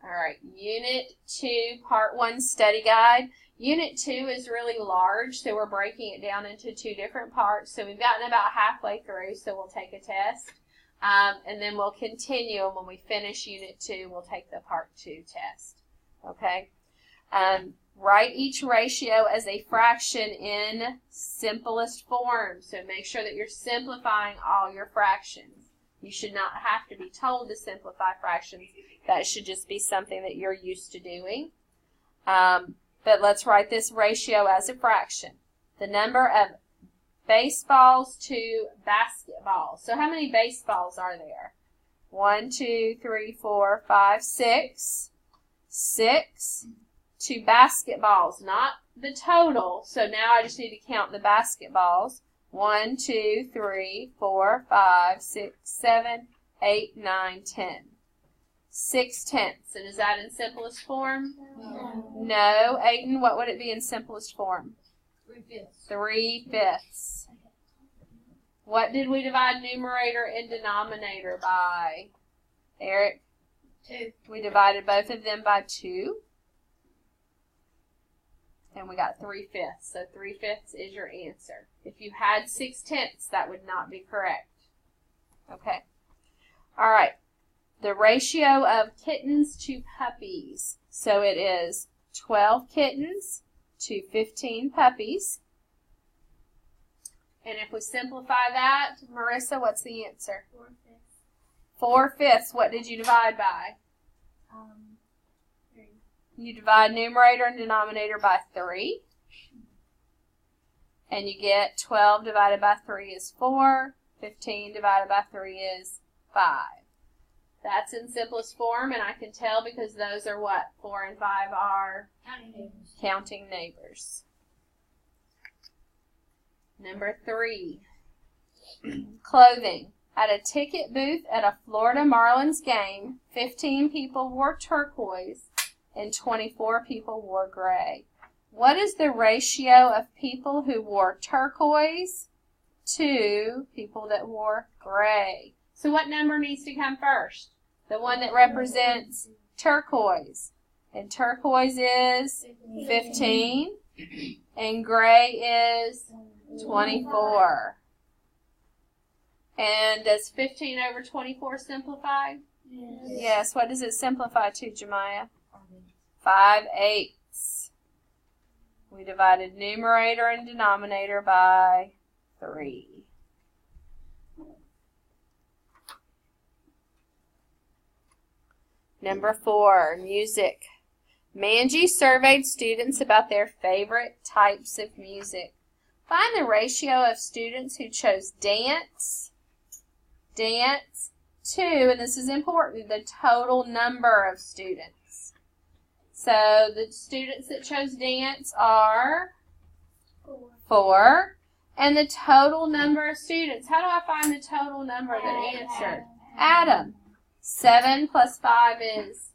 All right, Unit 2, Part 1 Study Guide. Unit 2 is really large, so we're breaking it down into 2 different parts. So we've gotten about halfway through, so we'll take a test. And then we'll continue, and when we finish Unit 2, we'll take the Part 2 test. Okay? Write each ratio as a fraction in simplest form. So make sure that you're simplifying all your fractions. You should not have to be told to simplify fractions. That should just be something that you're used to doing. But let's write this ratio as a fraction. The number of baseballs to basketballs. So how many baseballs are there? 1, 2, 3, 4, 5, 6. 6 to basketballs, not the total. So now I just need to count the basketballs. 1, 2, 3, 4, 5, 6, 7, 8, 9, 10. 6/10. And is that in simplest form? No. Aiden, what would it be in simplest form? 3/5. 3/5. What did we divide numerator and denominator by? Eric? 2. We divided both of them by 2. And we got 3/5. So 3/5 is your answer. If you had 6/10, that would not be correct. Okay. All right. The ratio of kittens to puppies. So it is 12 kittens to 15 puppies. And if we simplify that, Marissa, what's the answer? 4/5. 4/5. What did you divide by? 3. You divide numerator and denominator by 3. And you get 12 divided by 3 is 4. 15 divided by 3 is 5. That's in simplest form, and I can tell because those are what? 4 and 5 are counting neighbors. Number 3, clothing. At a ticket booth at a Florida Marlins game, 15 people wore turquoise and 24 people wore gray. What is the ratio of people who wore turquoise to people that wore gray? So what number needs to come first? The one that represents turquoise. And turquoise is 15. And gray is 24. And does 15 over 24 simplify? Yes. What does it simplify to, Jemiah? 5/8. We divided numerator and denominator by 3. Number 4, music. Manji surveyed students about their favorite types of music. Find the ratio of students who chose dance to, and this is important, the total number of students. So the students that chose dance are 4. And the total number of students. How do I find the total number that answered? Add them. 7 plus 5 is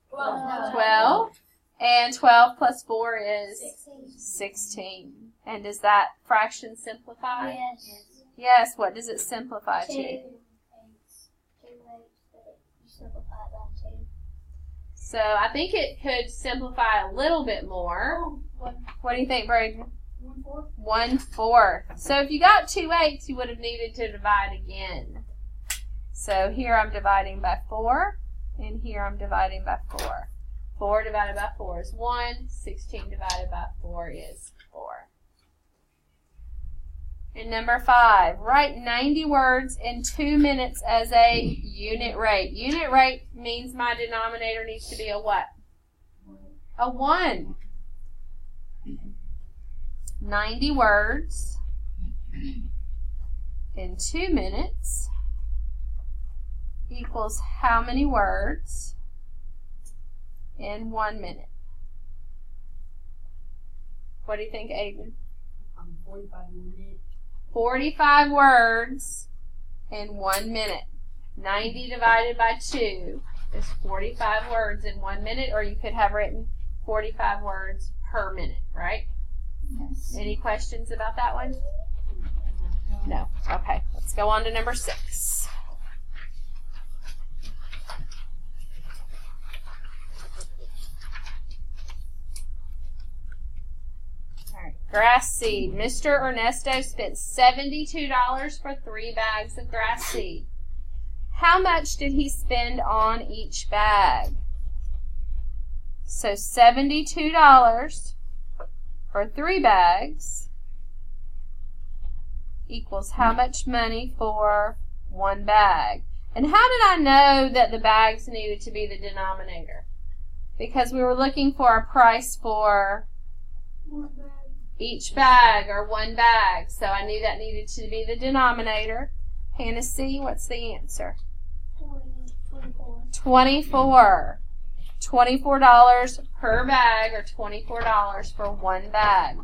12. And 12 plus 4 is 16. And does that fraction simplify? Yes. Yes. What does it simplify to? 2/8. You simplify that 2. So I think it could simplify a little bit more. What do you think, Braden? 1/4. 1/4. So if you got 2/8, you would have needed to divide again. So here I'm dividing by 4, and here I'm dividing by 4. 4 divided by 4 is 1. 16 divided by 4 is 4. And number 5, write 90 words in 2 minutes as a unit rate. Unit rate means my denominator needs to be a what? A 1. 90 words in 2 minutes equals how many words in 1 minute? What do you think, Aiden? 45 minutes. 45 words in 1 minute. 90 divided by 2 is 45 words in 1 minute, or you could have written 45 words per minute, right? Yes. Any questions about that one? No. Okay, let's go on to number 6. Grass seed. Mr. Ernesto spent $72 for 3 bags of grass seed. How much did he spend on each bag? So $72 for 3 bags equals how much money for 1 bag? And how did I know that the bags needed to be the denominator? Because we were looking for a price for each bag, or 1 bag. So I knew that needed to be the denominator. Hannah C., what's the answer? 24. $24 per bag, or $24 for 1 bag.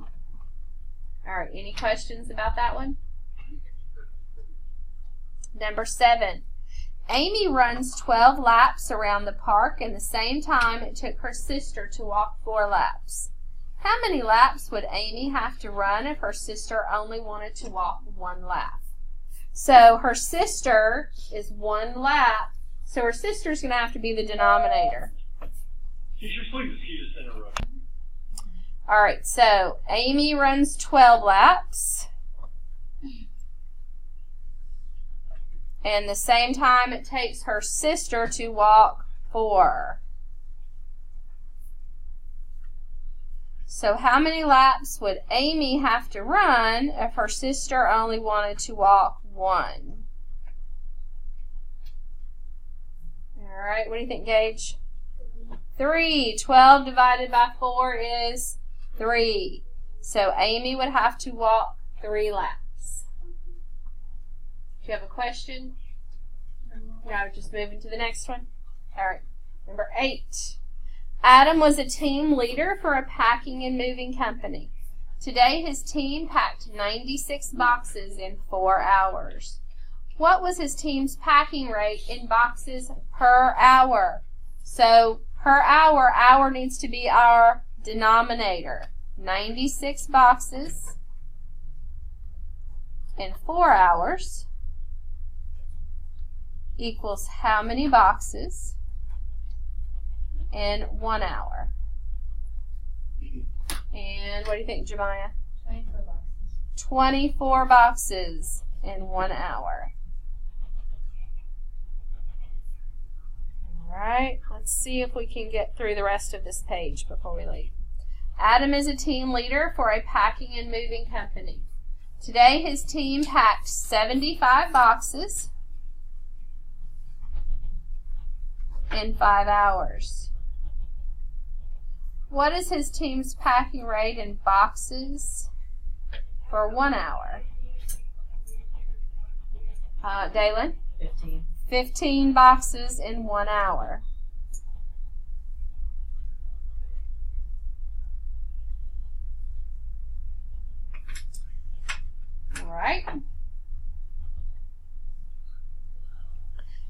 All right, any questions about that one? Number 7. Amy runs 12 laps around the park in the same time it took her sister to walk 4 laps. How many laps would Amy have to run if her sister only wanted to walk 1 lap? So her sister is 1 lap, so her sister's going to have to be the denominator. Teacher, please excuse this interruption. All right, so Amy runs 12 laps. And the same time it takes her sister to walk 4. So how many laps would Amy have to run if her sister only wanted to walk 1? All right, what do you think, Gage? 3. 12 divided by 4 is 3. So Amy would have to walk 3 laps. Do you have a question? No, just moving to the next one. All right, number 8. Adam was a team leader for a packing and moving company. Today his team packed 96 boxes in 4 hours. What was his team's packing rate in boxes per hour? So per hour, hour needs to be our denominator. 96 boxes in 4 hours equals how many boxes in 1 hour? And what do you think, Jemiah? 24 boxes. 24 boxes in 1 hour. All right, let's see if we can get through the rest of this page before we leave. Adam is a team leader for a packing and moving company. Today his team packed 75 boxes in 5 hours. What is his team's packing rate in boxes for 1 hour? Dalen? 15. 15 boxes in 1 hour. All right.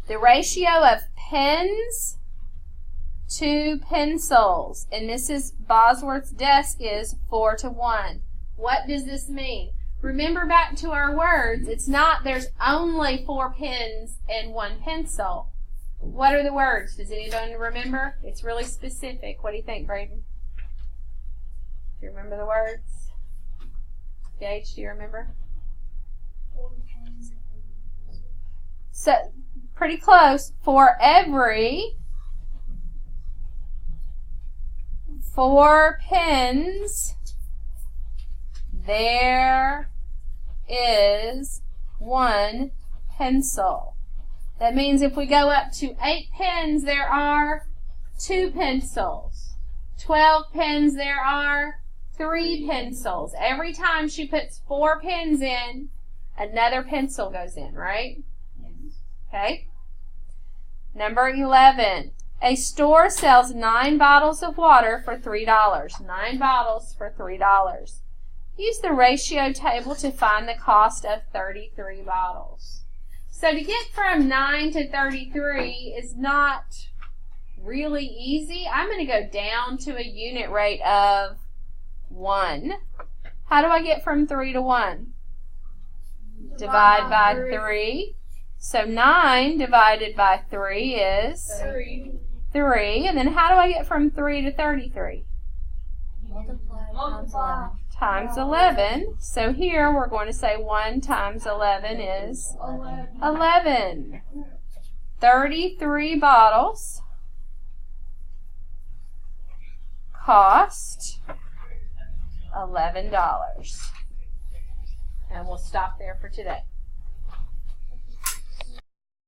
The ratio of pens to pencils in Mrs. Bosworth's desk is 4 to 1. What does this mean? Remember back to our words. It's not there's only 4 pens and 1 pencil. What are the words? Does anyone remember? It's really specific. What do you think, Braden? Do you remember the words? Gage, do you remember? 4 pens and 1 pencil. So, pretty close. For every 4 pens, there is 1 pencil. That means if we go up to 8 pens, there are 2 pencils. 12 pens, there are 3 pencils. Every time she puts 4 pens in, another pencil goes in, right? Yes. Okay. Number 11. A store sells 9 bottles of water for $3. 9 bottles for $3. Use the ratio table to find the cost of 33 bottles. So to get from 9 to 33 is not really easy. I'm going to go down to a unit rate of 1. How do I get from 3 to 1? Divide by 3. So 9 divided by 3 is 3. 3. And then how do I get from 3 to 33? Multiply Multiply. Times 11. So here we're going to say 1 times 11 is 11. 33 bottles cost $11. And we'll stop there for today.